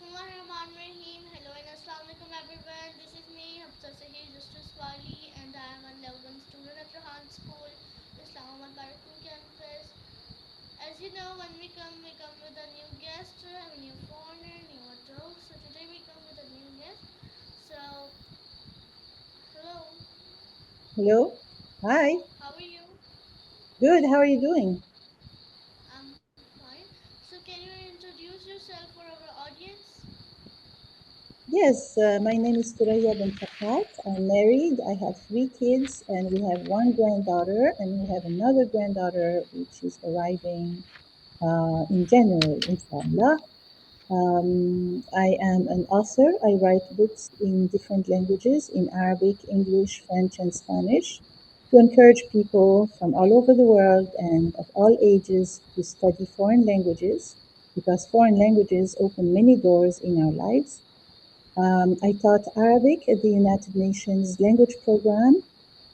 Bismillahirrahmanirrahim. Hello and assalamu alaikum everyone. This is me, Hafsa Saeed Wali, and I am a level 1 student at Rahan School, Islamabad Barakoon campus. As you know, when we come with a new guest, a new foreigner, new adult. So today we come with a new guest. So, hello, Hello. Hi. how are you? Good. How are you doing? I'm fine. So, can you introduce yourself for our audience? Yes, my name is Thouria Benferhat. I'm married. I have three kids, and we have one granddaughter, and we have another granddaughter which is arriving in January, inshallah. I am an author. I write books in different languages in Arabic, English, French, and Spanish to encourage people from all over the world and of all ages to study foreign languages because foreign languages open many doors in our lives. I taught Arabic at the United Nations Language Program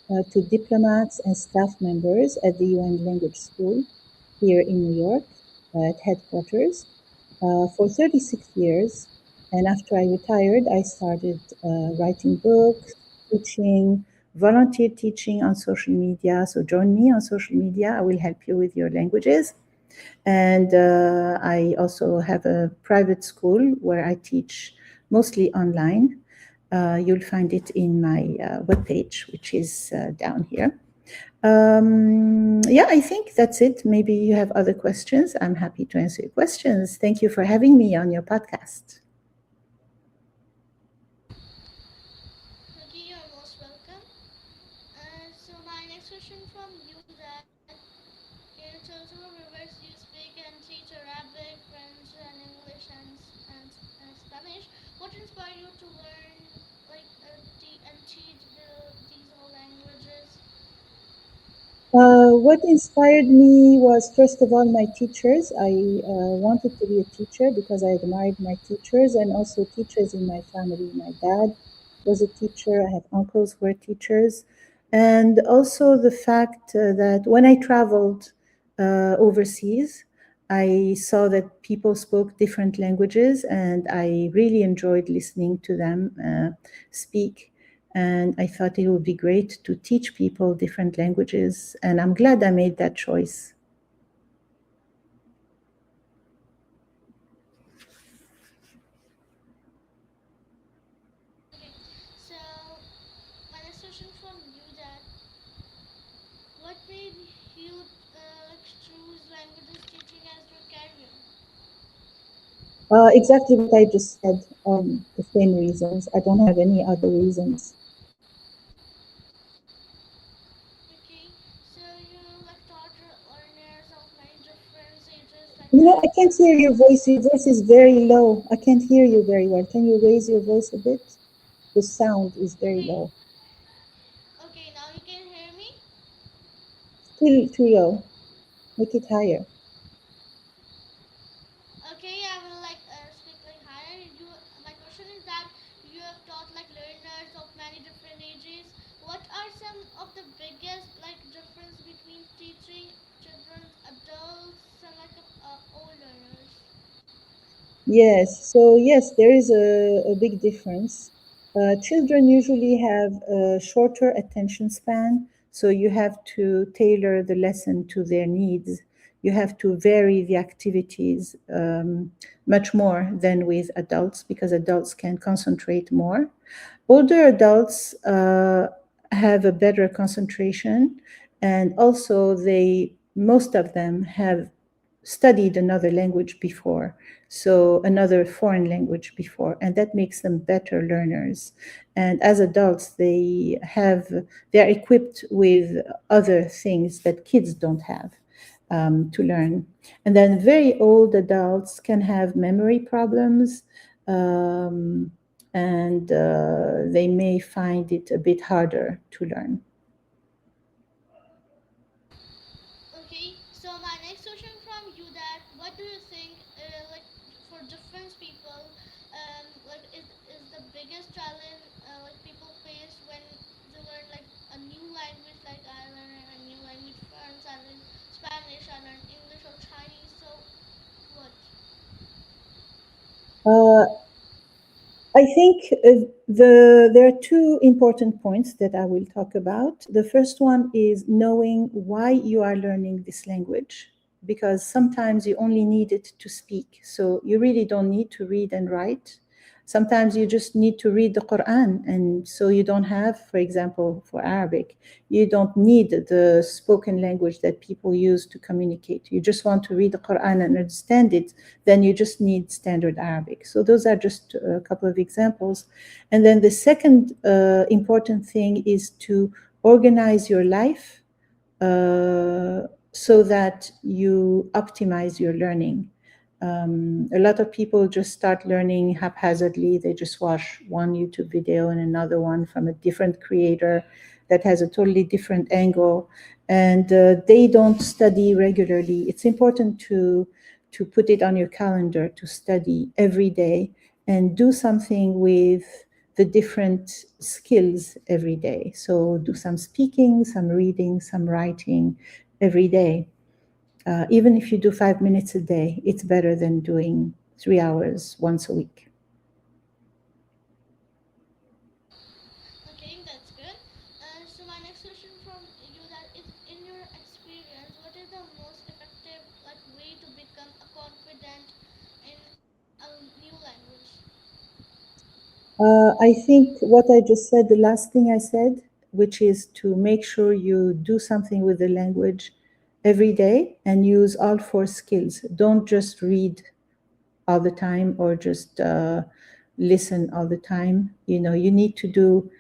to diplomats and staff members at the UN Language School here in New York at headquarters for 36 years. And after I retired, I started writing books, teaching, volunteer teaching on social media. So join me on social media. I will help you with your languages. And I also have a private school where I teach mostly online. You'll find it in my webpage, which is down here. Yeah, I think that's it. Maybe you have other questions. I'm happy to answer your questions. Thank you for having me on your podcast. Okay, you're most welcome. So my next question from you that can you tell us about rivers you speak and teach Arabic, French, and English and Spanish? What inspired you to learn and teach these all languages? What inspired me was, first of all, my teachers. I wanted to be a teacher because I admired my teachers and also teachers in my family. My dad was a teacher, I have uncles who were teachers. And also the fact that when I traveled overseas, I saw that people spoke different languages and I really enjoyed listening to them speak. And I thought it would be great to teach people different languages. And I'm glad I made that choice. Okay, so my next question from you that what made you choose languages teaching as your career? Exactly what I just said, the same reasons. I don't have any other reasons. Okay, so you taught learners of many different ages like You know, I can't hear diplomats. your voice. Your voice is very low. I can't hear you very well. Can you raise your voice a bit? The sound is very Okay, low. okay, now you can hear me. Still too low. Make it higher. Okay, I will speak higher. My question is that you have taught learners of many different ages. What are some of the biggest difference between teaching children, adults, and old learners? Yes, so yes, there is a big difference. Children usually have a shorter attention span, so you have to tailor the lesson to their needs. You have to vary the activities much more than with adults because adults can concentrate more. Older adults have a better concentration, and also they most of them have studied another language before, so another foreign language before, and that makes them better learners. And as adults, they're equipped with other things that kids don't have to learn. And then very old adults can have memory problems. And they may find it a bit harder to learn. Okay, so my next question from you that what do you think for different people is the biggest challenge people face when they learn a new language like I learn a new language French, I learn Spanish, I learn English or Chinese. So what? I think there are two important points that I will talk about. The first one is knowing why you are learning this language, because sometimes you only need it to speak. So you really don't need to read and write. Sometimes you just need to read the Quran. And so you don't have, for example, for Arabic, you don't need the spoken language that people use to communicate. You just want to read the Quran and understand it, then you just need standard Arabic. So those are just a couple of examples. And then the second important thing is to organize your life so that you optimize your learning. A lot of people just start learning haphazardly. They just watch one YouTube video and another one from a different creator that has a totally different angle, and they don't study regularly. It's important to put it on your calendar to study every day and do something with the different skills every day. So do some speaking, some reading, some writing every day. Even if you do 5 minutes a day, it's better than doing 3 hours once a week. Okay, that's good. So my next question from you that is, in your experience, what is the most effective like way to become a confident in a new language? I think what I just said, the last thing I said, which is to make sure you do something with the language every day and use all four skills. Don't just read all the time or just listen all the time. You need to do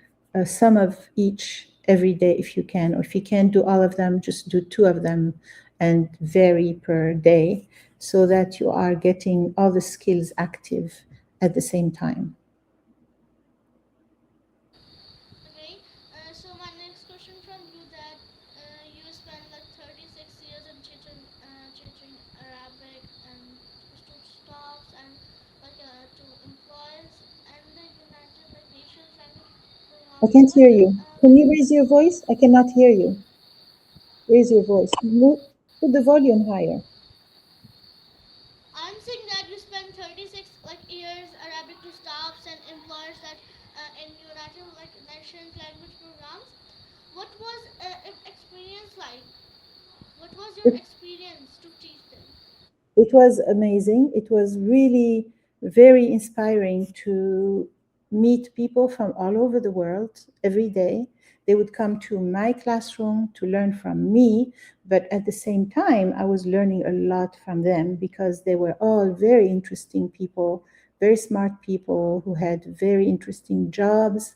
some of each every day if you can, or if you can't do all of them, just do two of them and vary per day so that you are getting all the skills active at the same time. Okay, so my next question from you that you spent like 36 years in teaching Arabic and to staffs and to employees and the United like Nations language I programs. can't What hear you. Can you raise your voice? I cannot hear you. Raise your voice. Put the volume higher. I'm saying that you spent 36 like years Arabic to staffs and employers that in United like Nations language programs. What was experience like? What was your It, experience to teach them? it was amazing. It was really very inspiring to meet people from all over the world every day. They would come to my classroom to learn from me, but at the same time, I was learning a lot from them because they were all very interesting people, very smart people who had very interesting jobs.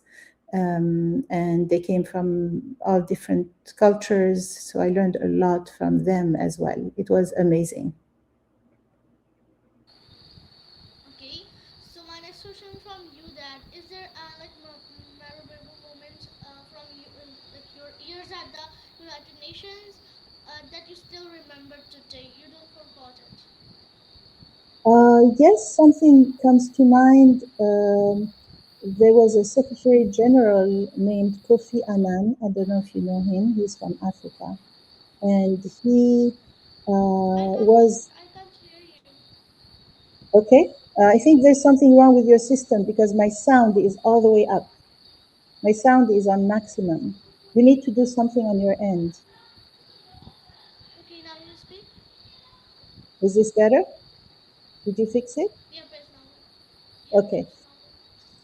And they came from all different cultures. So I learned a lot from them as well. It was amazing. Okay, so my next question from you that is there memorable moments from you like your years at the United Nations that you still remember today? You don't forget it. Yes, something comes to mind. There was a Secretary General named Kofi Annan. I don't know if you know him. He's from Africa. And he was I can't hear you. okay. I think there's something wrong with your system because my sound is all the way up. My sound is on maximum. You need to do something on your end. Okay, now you speak. Is this better? Did you fix it? Yeah, press now. Yeah, Okay. press now.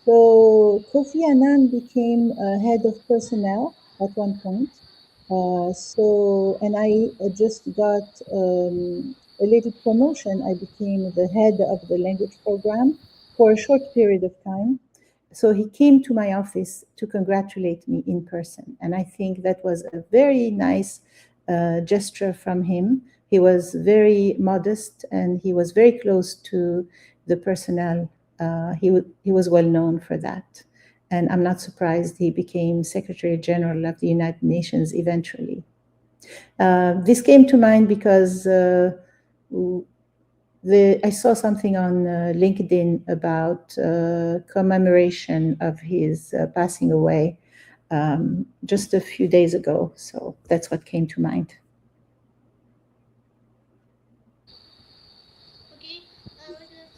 So Kofi Annan became head of personnel at one point. And I just got a little promotion. I became the head of the language program for a short period of time. So he came to my office to congratulate me in person. And I think that was a very nice gesture from him. He was very modest and he was very close to the personnel. He was well known for that. And I'm not surprised he became Secretary General of the United Nations eventually. This came to mind because I saw something on LinkedIn about commemoration of his passing away just a few days ago. So that's what came to mind. Okay, like that's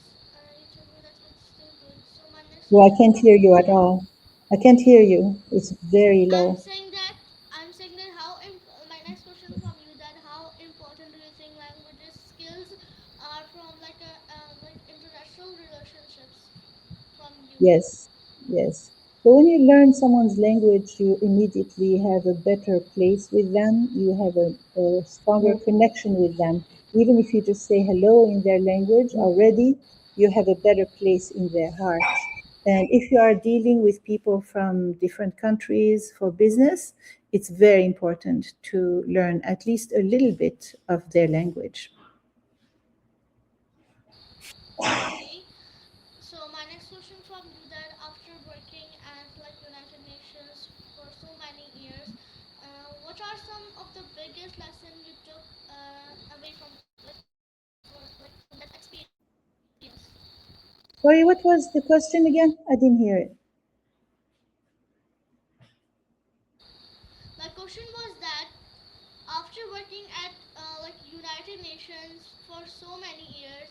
you told me that's what's still good. So my next Well, I can't hear you at all. I can't hear you. It's very I'm low. saying that my next question from you, that how important do you think languages skills are from like international relationships from you? Yes, yes. So when you learn someone's language, you immediately have a better place with them. You have a stronger connection with them. Even if you just say hello in their language already, you have a better place in their heart. And if you are dealing with people from different countries for business, it's very important to learn at least a little bit of their language. Okay. So my next question from you, that after working at like United Nations for so many years, what are some of the biggest lesson you took away from from that experience? Sorry, what was the question again? I didn't hear it. My question was that after working at like United Nations for so many years,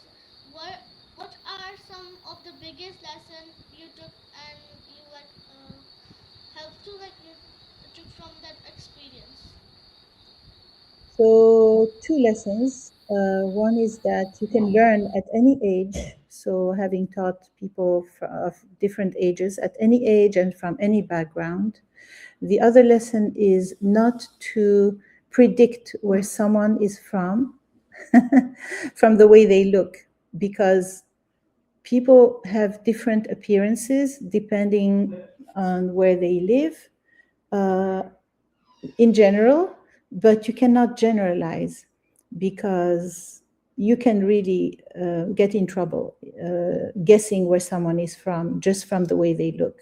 what are some of the biggest lesson you took and you have to you took from that experience? So, two lessons. One is that you can learn at any age. So, having taught people of different ages at any age and from any background. The other lesson is not to predict where someone is from from the way they look, because people have different appearances depending on where they live. Uh, in general, but you cannot generalize, because you can really get in trouble guessing where someone is from just from the way they look.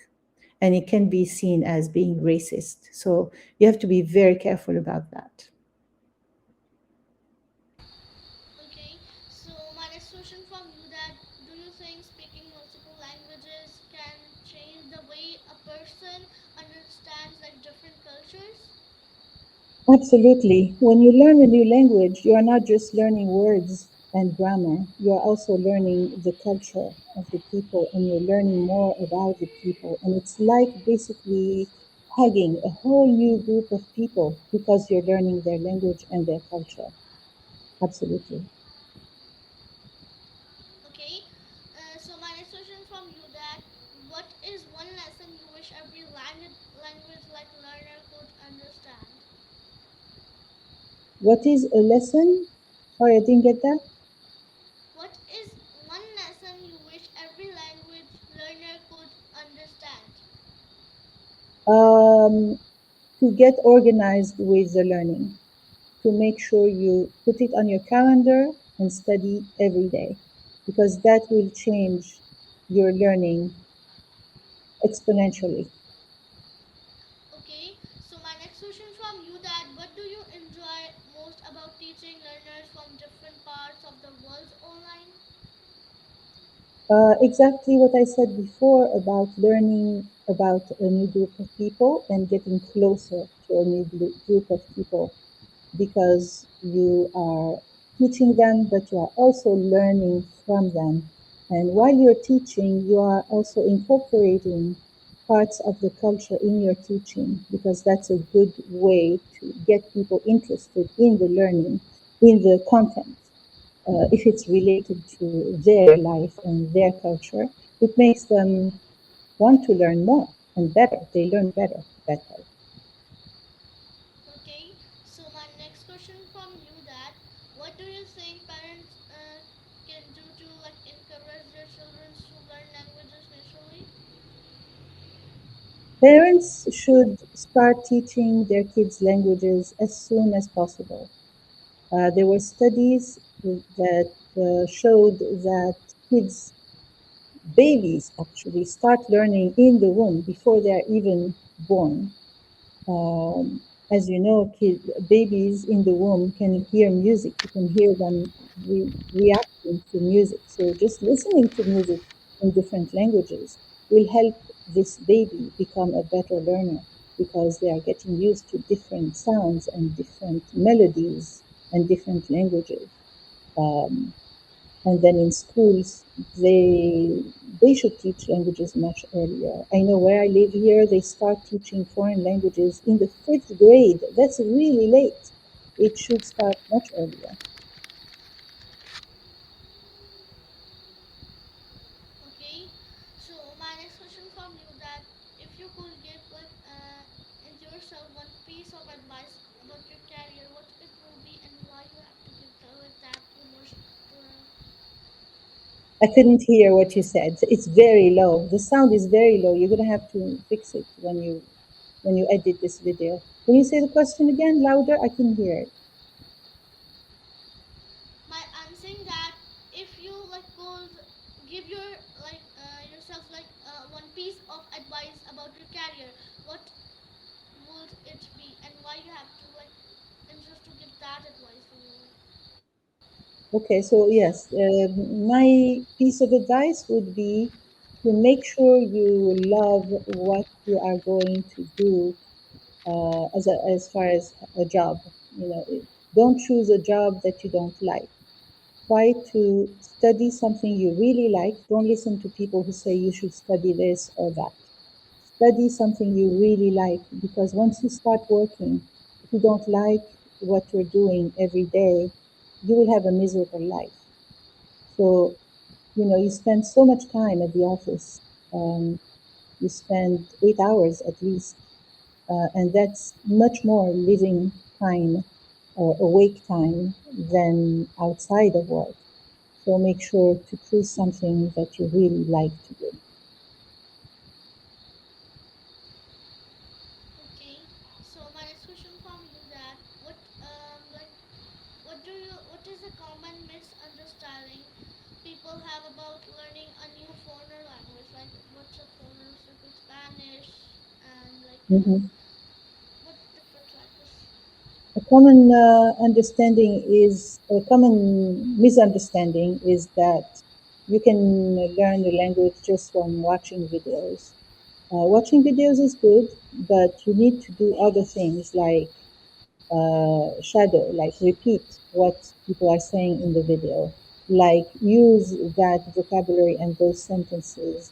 And it can be seen as being racist. So you have to be very careful about that. Okay, so my next question from you, that do you think speaking multiple languages can change the way a person understands like different cultures? Absolutely. When you learn a new language, you are not just learning words and grammar, you are also learning the culture of the people, and you're learning more about the people. And it's like basically hugging a whole new group of people because you're learning their language and their culture. Absolutely. Okay, so my next question from you, that what is one lesson you wish every language like learner could understand? What is a lesson? Sorry, I didn't get that. What is one lesson you wish every language learner could understand? Um, to get organized with the learning, to make sure you put it on your calendar and study every day, because that will change your learning exponentially. Okay, so my next question from you, that what do you enjoy most about teaching learners from different parts of the world online? Exactly what I said before about learning about a new group of people and getting closer to a new group of people, because you are teaching them, but you are also learning from them. And while you're teaching, you are also incorporating parts of the culture in your teaching, because that's a good way to get people interested in the learning, in the content. If it's related to their life and their culture, it makes them want to learn more and better. They learn better that way. Okay, so my next question from you, that what do you think parents can do to encourage their children to learn languages naturally? Parents should start teaching their kids languages as soon as possible. There were studies that showed that kids, babies actually, start learning in the womb before they are even born. Um, as you know, babies in the womb can hear music. You can hear them reacting to music. So just listening to music in different languages will help this baby become a better learner, because they are getting used to different sounds and different melodies and different languages. Um, And then in schools, they should teach languages much earlier. I know where I live here, they start teaching foreign languages in the fifth grade. That's really late. It should start much earlier. Okay, so my next question from you that if you could give in yourself one piece of advice about your career, what it will be and why you have to give that to I couldn't hear what you said. It's very low. The sound is very low. You're gonna have to fix it when you edit this video. Can you say the question again louder? I can hear it. my I'm saying that if you could give yourself one piece of advice about your career, what would it be and why you have to and just to give that advice from you? Okay, so yes, my piece of advice would be to make sure you love what you are going to do as far as a job. You know, don't choose a job that you don't like. Try to study something you really like. Don't listen to people who say you should study this or that. Study something you really like because once you start working, if you don't like what you're doing every day, you will have a miserable life. So, you know, you spend so much time at the office. You spend 8 hours at least, and that's much more living time or awake time than outside of work. So make sure to choose something that you really like to do. Okay, so my next question from you that what is the common misunderstanding people have about learning a new foreign language? Like what's a foreign speak Spanish and Mhm. what different language? A common misunderstanding is that you can learn the language just from watching videos. Watching videos is good, but you need to do other things like shadow, like repeat what people are saying in the video, like use that vocabulary and those sentences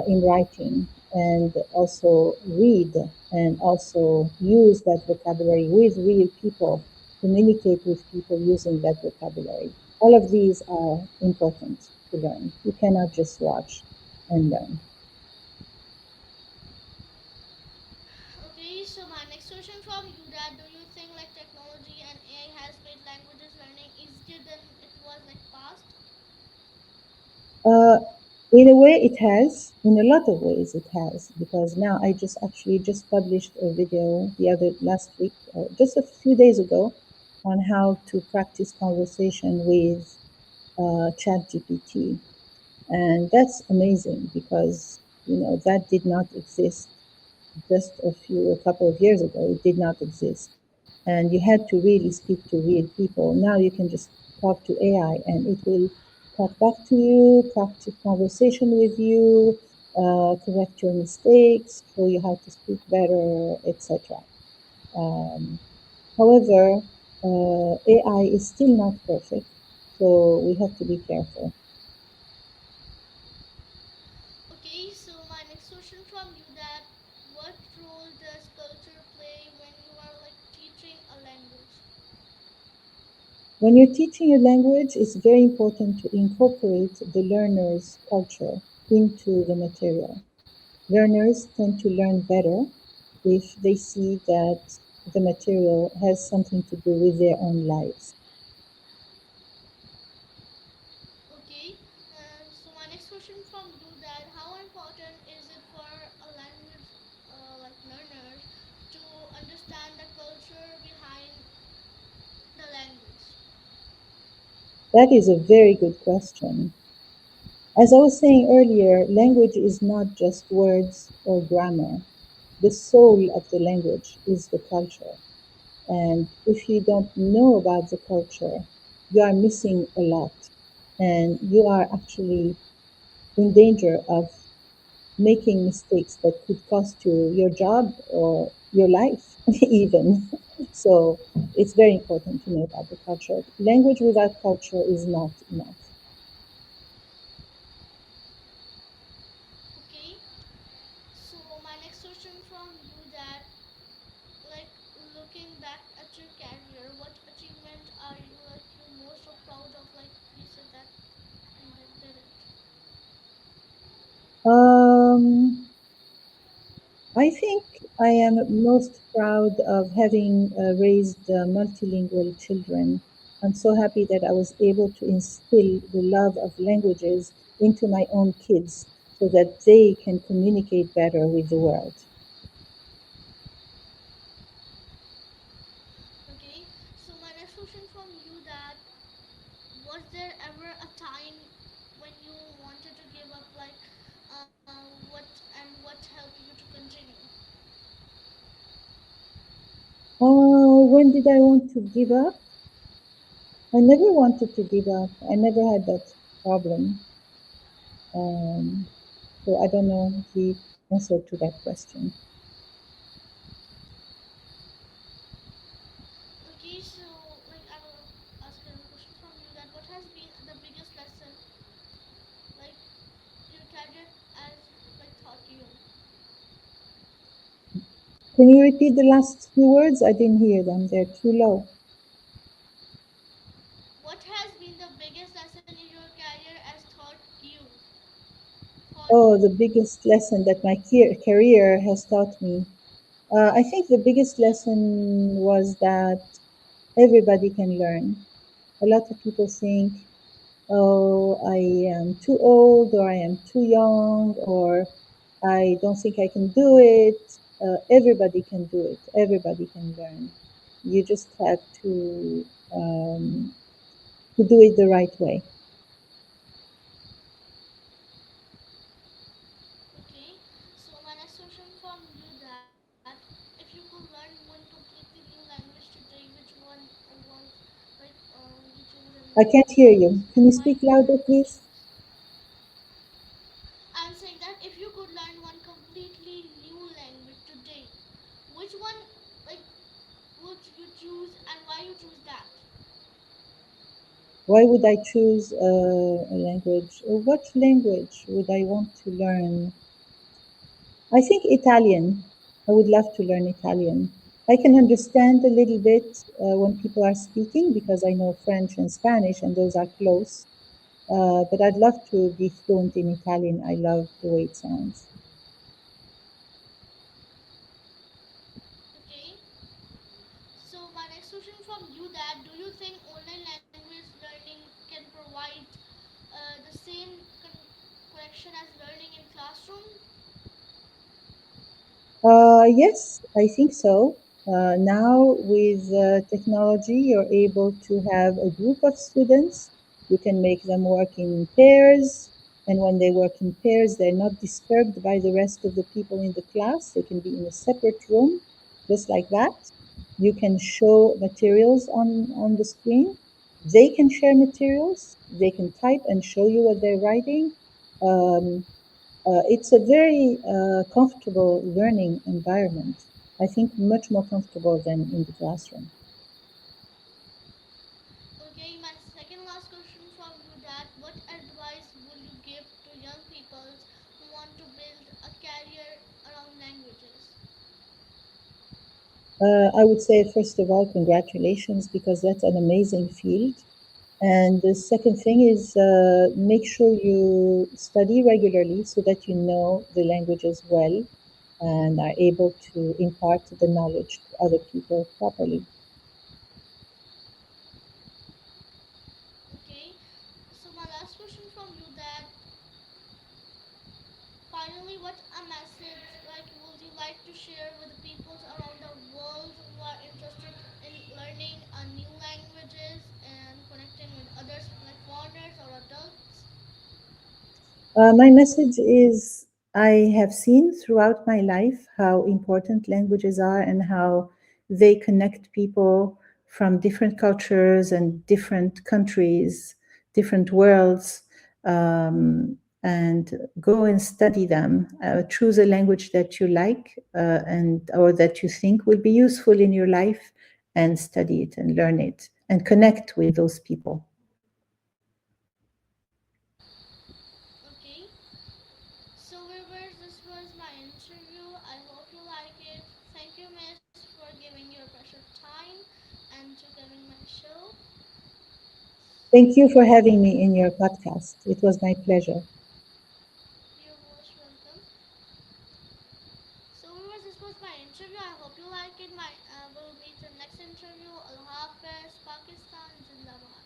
in writing, and also read and also use that vocabulary with real people, communicate with people using that vocabulary. All of these are important to learn. You cannot just watch and learn. Okay, so my next question from you that do you think technology and AI has made languages learning easier than it was past? Uh, in a way, it has. In a lot of ways, it has. Because now I just published a video the other last week, just a few days ago, on how to practice conversation with ChatGPT, and that's amazing because you know that did not exist just a couple of years ago. It did not exist, and you had to really speak to real people. Now you can just talk to AI, and it will talk back to you, practice conversation with you, correct your mistakes, show you how to speak better, etc. Um, However, AI is still not perfect, so we have to be careful. Okay, so my next question from you that what role does culture play when you are teaching a language? When you're teaching a language, it's very important to incorporate the learner's culture into the material. Learners tend to learn better if they see that the material has something to do with their own lives. Okay, so my next question from you that how important is it for a language learners to understand the culture behind the language? That is a very good question. As I was saying earlier, language is not just words or grammar. The soul of the language is the culture. And if you don't know about the culture, you are missing a lot. And you are actually in danger of making mistakes that could cost you your job or your life, even. So it's very important to know about the culture. Language without culture is not enough. back at your career, what achievement are you like you most of proud of? Like you said that you did it. Um, I think I am most proud of having raised multilingual children. I'm so happy that I was able to instill the love of languages into my own kids so that they can communicate better with the world. Okay. So my next question from you that was there ever a time when you wanted to give up like what and what helped you to continue? When did I want to give up? I never wanted to give up. I never had that problem. Um, so I don't know the answer to that question. Okay, so like I will ask another question from you that what has been the biggest lesson like your career as like taught you? Can you repeat the last few words? I didn't hear them. They're too low. What has been the biggest lesson in your career as taught you? Taught Oh, you. the biggest lesson that my career has taught me. I think the biggest lesson was that everybody can learn. A lot of people think, oh, I am too old, or I am too young, or I don't think I can do it. Everybody can do it. Everybody can learn. You just have um, to do it the right way. Okay. So my next question from you that if you could learn one completely new language today, which one was like you choose and why I you can't choose hear and you. why Can you you speak louder, choose? please? I'm saying that if you could learn one completely new language today, which one like would you choose and why you choose that? Why would I choose a language? What language would I want to learn? I think Italian. I would love to learn Italian. I can understand a little bit when people are speaking because I know French and Spanish and those are close. But I'd love to be fluent in Italian. I love the way it sounds. Okay. So my next question from you that do you think online language learning can provide the same connection as learning in classroom? Yes, I think so. Now, with technology, you're able to have a group of students. You can make them work in pairs. And when they work in pairs, they're not disturbed by the rest of the people in the class. They can be in a separate room, just like that. You can show materials on the screen. They can share materials. They can type and show you what they're writing. Um, it's a very comfortable learning environment. I think much more comfortable than in the classroom. Okay, my second last question from you that what advice will you give to young people who want to build a career around languages? I would say, first of all, congratulations, because that's an amazing field. And the second thing is make sure you study regularly so that you know the languages well and are able to impart the knowledge to other people properly. Okay. So my last question from you that finally what a message like would you like to share with the peoples around the world who are interested in learning a new languages and connecting with others like foreigners or adults? My message is I have seen throughout my life how important languages are and how they connect people from different cultures and different countries, different worlds, and go and study them. Choose a language that you like and or that you think will be useful in your life, and study it and learn it and connect with those people. Okay. So viewers, this was my interview. I hope you like it. Thank you, Miss, for giving your precious your time and to coming my show. Thank you for having me in your podcast. It was my pleasure. You're most welcome. So viewers, this was my interview. I hope you like it. We'll meet in next interview. Allah Hafiz, Pakistan, Zindabad.